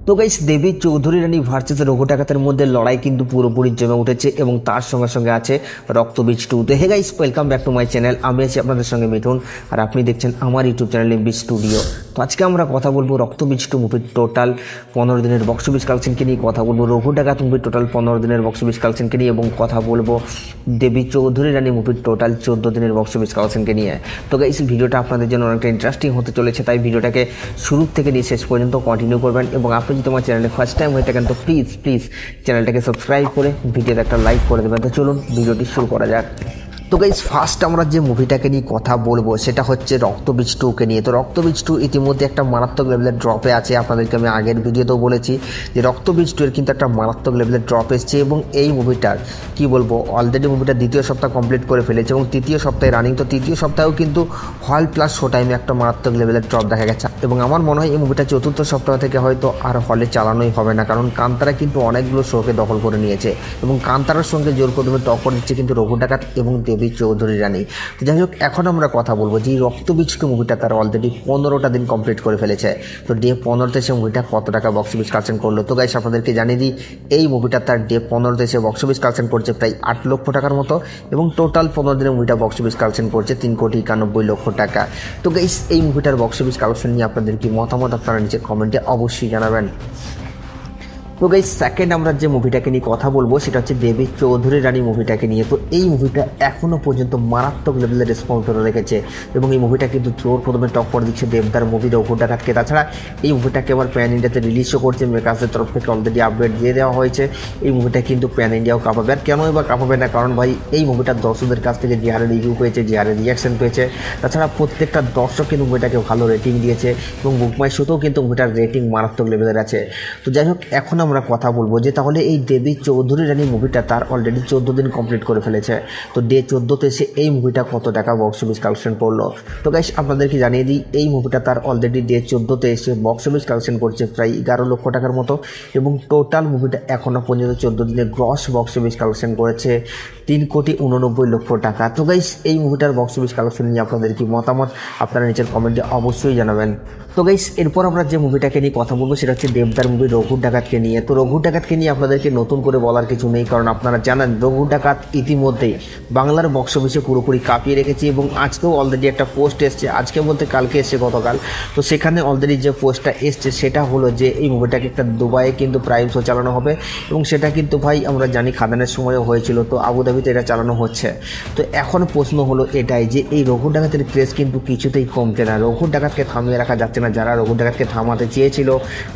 তো গাইস দেবী চৌধুরী রানী ভার্সেস রঘু ডাকাতের মধ্যে লড়াই কিন্তু পুরোপুরি জমে উঠেছে এবং তার সঙ্গে সঙ্গে আছে রক্তবীজ 2। তো hey guys, welcome back to my channel. আমি আছি আপনাদের সঙ্গে মিঠুন, আর আপনি দেখছেন আমার ইউটিউব চ্যানেল এমবি স্টুডিও। তো আজকে আমরা কথা বলবো রক্তবীজ 2 মুভির টোটাল 15 দিনের বক্স অফিস কালেকশনকে নিয়ে, কথা বলবো রঘু ডাকাত মুভির টোটাল 15 দিনের বক্স অফিস কালেকশনকে নিয়ে, এবং কথা বলবো দেবী চৌধুরী রানী মুভির টোটাল 14 দিনের বক্স অফিস কালেকশনকে নিয়ে। তো গাইস, ভিডিওটা আপনাদের জন্য অনেকটা ইন্টারেস্টিং হতে চলেছে, তাই ভিডিওটাকে শুরু থেকে নিয়ে শেষ পর্যন্ত কন্টিনিউ করবেন। এবং আপনি যদি আমার চ্যানেলে ফার্স্ট টাইম হয়ে থাকেন তো প্লিজ চ্যানেলটাকে সাবস্ক্রাইব করে ভিডিওতে একটা লাইক করে দেবেন। তো চলুন ভিডিওটি শুরু করা যাক। তো গাইস, ফার্স্ট আমরা যে মুভিটাকে নিয়ে কথা বলবো সেটা হচ্ছে রক্তবীজ 2কে নিয়ে। তো রক্তবীজ 2 ইতিমধ্যে একটা মারাত্মক লেভেলের ড্রপে আছে। আপনাদেরকে আমি আগের ভিডিওতেও বলেছি যে রক্তবীজ 2 এর কিন্তু একটা মারাত্মক লেভেলের ড্রপ এসছে, এবং এই মুভিটার কি বলবো, অলরেডি মুভিটা দ্বিতীয় সপ্তাহ কমপ্লিট করে ফেলেছে এবং তৃতীয় সপ্তাহে রানিং। তো তৃতীয় সপ্তাহেও কিন্তু হল প্লাস শো টাইমে একটা মারাত্মক লেভেলের ড্রপ দেখা গেছে, এবং আমার মনে হয় এই মুভিটা চতুর্থ সপ্তাহ থেকে হয়তো আর হলে চালানোই হবে না, কারণ কান্তারা কিন্তু অনেকগুলো শোকে দখল করে নিয়েছে এবং কান্তারার সঙ্গে জোর কদমে টক্কর দিচ্ছে কিন্তু রঘু ডাকাত এবং দেবী চৌধুরী রানী। তো যাই হোক, এখন আমরা কথা বলবো যে রক্তবীজ 2 মুভিটা তার অলরেডি 15টা দিন কমপ্লিট করে ফেলেছে। তো ডে 15তে সে মুভিটা কত টাকা বক্স অফিস কালেকশন করলো? তো গাইস, আপনাদেরকে জানিয়ে দিই, এই মুভিটা তার ডে 15তে সে বক্স অফিস কালেকশন করছে প্রায় 8 লক্ষ টাকার মতো, এবং টোটাল 15 দিনের মুভিটা বক্স অফিস কালেকশন করছে 3,91,00,000 টাকা। তো গাইস, এই মুভিটার বক্স অফিস কালেকশন নিয়ে আপনাদের কি মতামত আপনারা নিচে কমেন্টে অবশ্যই জানাবেন। তো গাইস, সেকেন্ড আমরা যে মুভিটাকে নিয়ে কথা বলবো সেটা হচ্ছে দেবী চৌধুরী রানী মুভিটাকে নিয়ে। তো এই মুভিটা এখনও পর্যন্ত মারাত্মক লেভেলের রেসপন্স ধরে রেখেছে, এবং এই মুভিটা কিন্তু জোর প্রথমে টক্কর দিচ্ছে দেবদার মুভি রঘু ডাকাতকে। তাছাড়া এই মুভিটাকে আবার প্যান ইন্ডিয়াতে রিলিজও করছে, মেকার্সের তরফ থেকে অলরেডি আপডেট দিয়ে দেওয়া হয়েছে। এই মুভিটা কিন্তু প্যান ইন্ডিয়াও কাঁপাবে, আর কেনই বা কাঁপাবে না, কারণ ভাই এই মুভিটার দর্শকদের কাছ থেকে যে হারে রিভিউ পেয়েছে, যে হারে রিয়াকশন পেয়েছে, তাছাড়া প্রত্যেকটা দর্শক কিন্তু মুভিটাকে ভালো রেটিং দিয়েছে, এবং বুকমাই শোতেও কিন্তু মুভিটার রেটিং মারাত্মক লেভেলের আছে। তো যাই হোক, এখন আমরা কথা বলবো যে তাহলে এই দেবী চৌধুরী রানী মুভিটা তার অলরেডি 14 দিন কমপ্লিট করে ফেলেছে। তো ডে 14তে এসে এই মুভিটা কত টাকা বক্স অফিস কালেকশন করলো? তো গাইস, আপনাদেরকে জানিয়ে দিই, এই মুভিটা তার অলরেডি ডে 14তে এসে বক্স অফিস কালেকশন করছে প্রায় 11 লক্ষ টাকার মতো, এবং টোটাল মুভিটা এখনও পর্যন্ত 14 দিনে গ্রস বক্স অফিস কালেকশন করেছে 3,89,00,000 টাকা। তো গাইস, এই মুভিটার বক্স অফিস কালেকশন নিয়ে আপনাদের কি মতামত আপনারা নিচের কমেন্টে অবশ্যই জানাবেন। তো গাইস, এরপর আমরা যে মুভিটাকে নিয়ে কথা বলবো সেটা হচ্ছে দেবদার মুভি রঘু ডাকাতকে নিয়ে। তো রঘু ডাকাতকে নিয়ে আপনাদেরকে নতুন করে বলার কিছু নেই, কারণ আপনারা জানেন রঘু ডাকাত ইতিমধ্যেই বাংলার বক্স অফিসে পুরোপুরি কাঁপিয়ে রেখেছে, এবং আজকেও অলরেডি একটা পোস্ট এসছে, আজকে বলতে কালকে এসছে, গতকাল। তো সেখানে অলরেডি যে পোস্টটা এসছে সেটা হলো যে এই মুভিটাকে একটা দুবাইয়ে কিন্তু প্রাইম শো চালানো হবে, এবং সেটা কিন্তু ভাই আমরা জানি খাদানের সময়ও হয়েছিল, তো আবুধাবিতে এটা চালানো হচ্ছে। তো এখন প্রশ্ন হলো এটাই যে এই রঘু ডাকাতের ক্রেজ কিন্তু কিছুতেই কমছে না, রঘু ডাকাতকে থামিয়ে রাখা যাচ্ছে না। যারা রঘু ডাকাতকে থামাতে চেয়েছিল,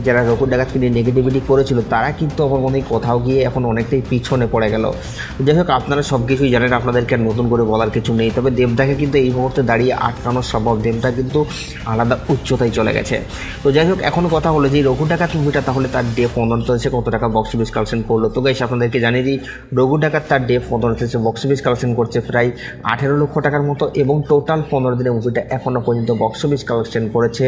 যারা রঘু ডাকাতকে নিয়ে নেগেটিভিটি করেছিল, তারা কিন্তু আমার মনে হয় কোথাও গিয়ে এখন অনেকটাই পিছনে পড়ে গেল। যাই হোক, আপনারা সব কিছুই জানেন, আপনাদেরকে আর নতুন করে বলার কিছু নেই। তবে দেবদাকে কিন্তু এই মুহূর্তে দাঁড়িয়ে আটকানো সম্ভব, দেবদা কিন্তু আলাদা উচ্চতায় চলে গেছে। তো যাই হোক, এখন কথা হলো যে রঘু ডাকাত মুভিটা তাহলে তার ডে 15 এসে কত টাকা বক্স অফিস কালেকশন করলো? তো গাইস, আপনাদেরকে জানিয়ে দিই, রঘু ডাকাত তার ডে 15 এসে বক্স অফিস কালেকশন করছে প্রায় 18 লক্ষ টাকার মতো, এবং টোটাল 15 দিনে মুভিটা এখনও পর্যন্ত বক্স অফিস কালেকশন করেছে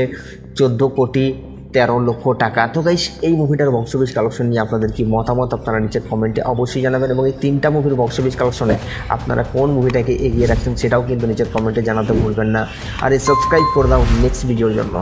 14,13,00,000 টাকা। তো গাইস, এই মুভিটার বক্স অফিস কালেকশন নিয়ে আপনাদের কি মতামত আপনারা নিচের কমেন্টে অবশ্যই জানাবেন, এবং এই 3টা মুভির বক্স অফিস কালেকশনে আপনারা কোন মুভিটাকে এগিয়ে রাখছেন সেটাও কিন্তু নিচের কমেন্টে জানাতে ভুলবেন না। আর এই সাবস্ক্রাইব করে দাও নেক্সট ভিডিওর জন্য।